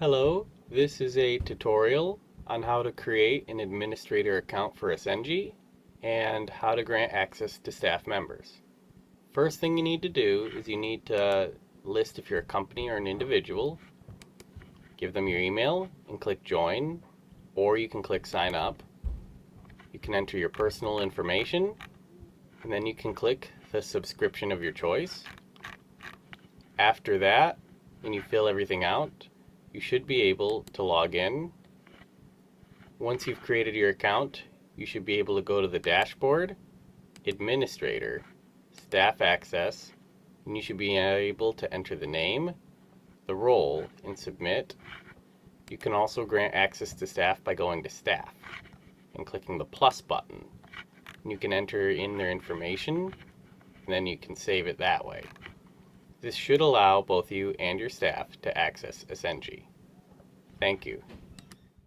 Hello, this is a tutorial on how to create an administrator account for ACENji and how to grant access to staff members. First thing you need to do is you need to list if you're a company or an individual, give them your email and click join, or you can click sign up. You can enter your personal information and then you can click the subscription of your choice. After that, when you fill everything out, you should be able to log in. Once you've created your account, you should be able to go to the dashboard, administrator, staff access, and you should be able to enter the name, the role, and submit. You can also grant access to staff by going to staff and clicking the plus button. And you can enter in their information and then you can save it that way. This should allow both you and your staff to access ACENji. Thank you.